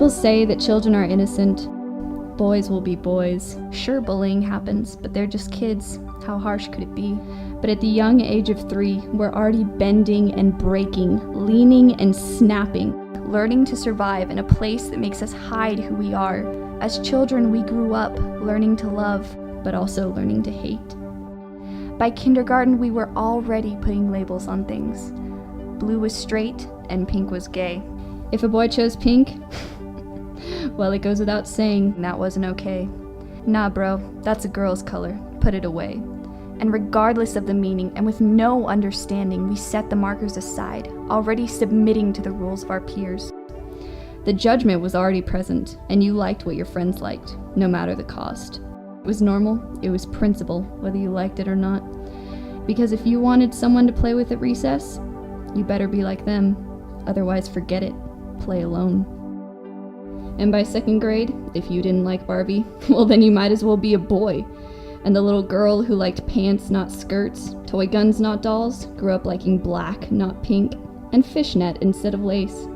People say that children are innocent. Boys will be boys. Sure, bullying happens, but they're just kids. How harsh could it be? But at the young age of 3, we're already bending and breaking, leaning and snapping, learning to survive in a place that makes us hide who we are. As children, we grew up learning to love, but also learning to hate. By kindergarten, we were already putting labels on things. Blue was straight and pink was gay. If a boy chose pink, well, it goes without saying that wasn't okay. Nah, bro, that's a girl's color. Put it away. And regardless of the meaning and with no understanding, we set the markers aside, already submitting to the rules of our peers. The judgment was already present, and you liked what your friends liked, no matter the cost. It was normal, it was principle, whether you liked it or not. Because if you wanted someone to play with at recess, you better be like them. Otherwise, forget it. Play alone. And by 2nd grade, if you didn't like Barbie, well then you might as well be a boy. And the little girl who liked pants, not skirts, toy guns, not dolls, grew up liking black, not pink, and fishnet instead of lace.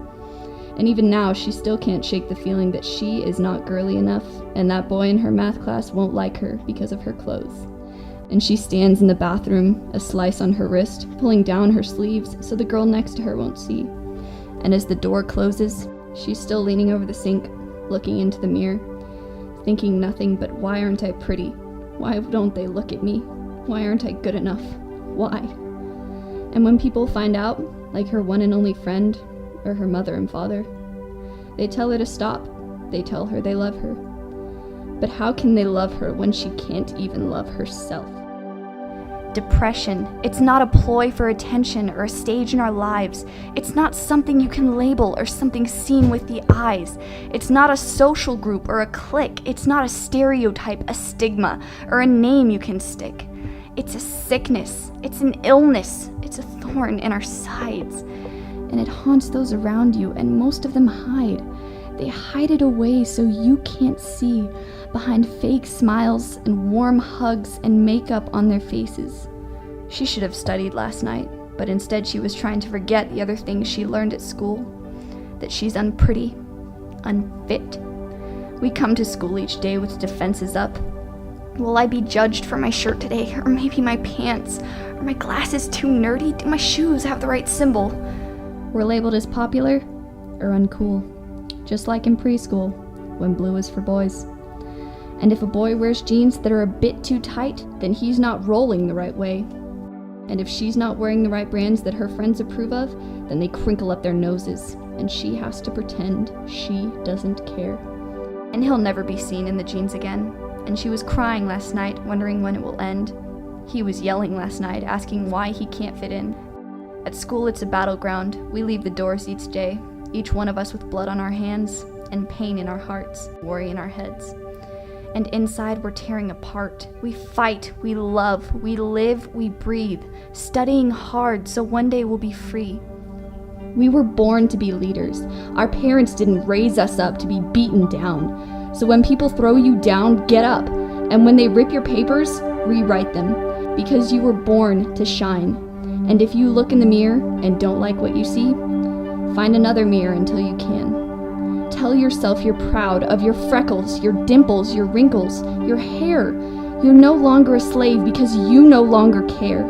And even now, she still can't shake the feeling that she is not girly enough, and that boy in her math class won't like her because of her clothes. And she stands in the bathroom, a slice on her wrist, pulling down her sleeves so the girl next to her won't see. And as the door closes, she's still leaning over the sink, looking into the mirror, thinking nothing but, why aren't I pretty? Why don't they look at me? Why aren't I good enough? Why? And when people find out, like her one and only friend, or her mother and father, they tell her to stop. They tell her they love her. But how can they love her when she can't even love herself? Depression. It's not a ploy for attention or a stage in our lives. It's not something you can label or something seen with the eyes. It's not a social group or a clique. It's not a stereotype, a stigma, or a name you can stick. It's a sickness. It's an illness. It's a thorn in our sides. And it haunts those around you, and most of them hide. They hide it away so you can't see behind fake smiles and warm hugs and makeup on their faces. She should have studied last night, but instead she was trying to forget the other things she learned at school. That she's unpretty, unfit. We come to school each day with defenses up. Will I be judged for my shirt today, or maybe my pants? Are my glasses too nerdy? Do my shoes have the right symbol? We're labeled as popular or uncool, just like in preschool, when blue is for boys. And if a boy wears jeans that are a bit too tight, then he's not rolling the right way. And if she's not wearing the right brands that her friends approve of, then they crinkle up their noses, and she has to pretend she doesn't care. And he'll never be seen in the jeans again. And she was crying last night, wondering when it will end. He was yelling last night, asking why he can't fit in. At school, it's a battleground. We leave the doors each day, each one of us with blood on our hands, and pain in our hearts, worry in our heads. And inside, we're tearing apart. We fight, we love, we live, we breathe, studying hard so one day we'll be free. We were born to be leaders. Our parents didn't raise us up to be beaten down. So when people throw you down, get up. And when they rip your papers, rewrite them. Because you were born to shine. And if you look in the mirror and don't like what you see, find another mirror until you can. Tell yourself you're proud of your freckles, your dimples, your wrinkles, your hair. You're no longer a slave because you no longer care.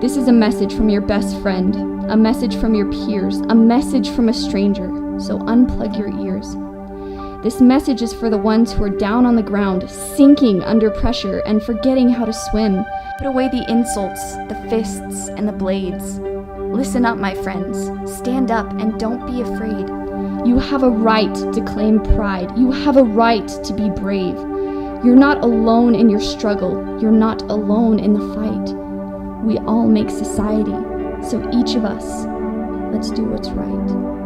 This is a message from your best friend, a message from your peers, a message from a stranger. So unplug your ears. This message is for the ones who are down on the ground, sinking under pressure and forgetting how to swim. Put away the insults, the fists, and the blades. Listen up, my friends. Stand up and don't be afraid. You have a right to claim pride. You have a right to be brave. You're not alone in your struggle. You're not alone in the fight. We all make society, so each of us, let's do what's right.